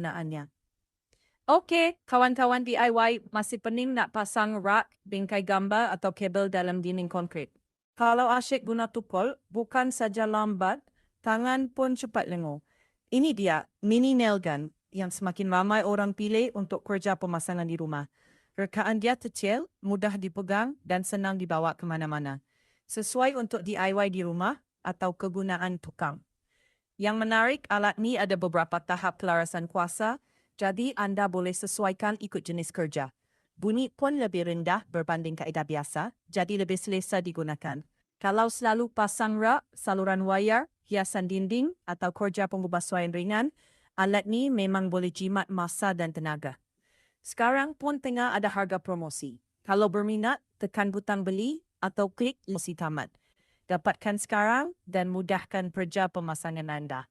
penggunaannya. Okey, kawan-kawan DIY masih pening nak pasang rak, bingkai gambar atau kabel dalam dinding konkrit. Kalau asyik guna tukul, bukan saja lambat, tangan pun cepat lenguh. Ini dia, mini nail gun yang semakin ramai orang pilih untuk kerja pemasangan di rumah. Rekaan dia kecil, mudah dipegang dan senang dibawa ke mana-mana. Sesuai untuk DIY di rumah atau kegunaan tukang. Yang menarik, alat ni ada beberapa tahap kelarasan kuasa, jadi anda boleh sesuaikan ikut jenis kerja. Bunyi pun lebih rendah berbanding kaedah biasa, jadi lebih selesa digunakan. Kalau selalu pasang rak, saluran wayar, hiasan dinding atau kerja pengubahsuaian ringan, alat ni memang boleh jimat masa dan tenaga. Sekarang pun tengah ada harga promosi. Kalau berminat, tekan butang beli atau klik promosi tamat. Dapatkan sekarang dan mudahkan kerja pemasangan anda.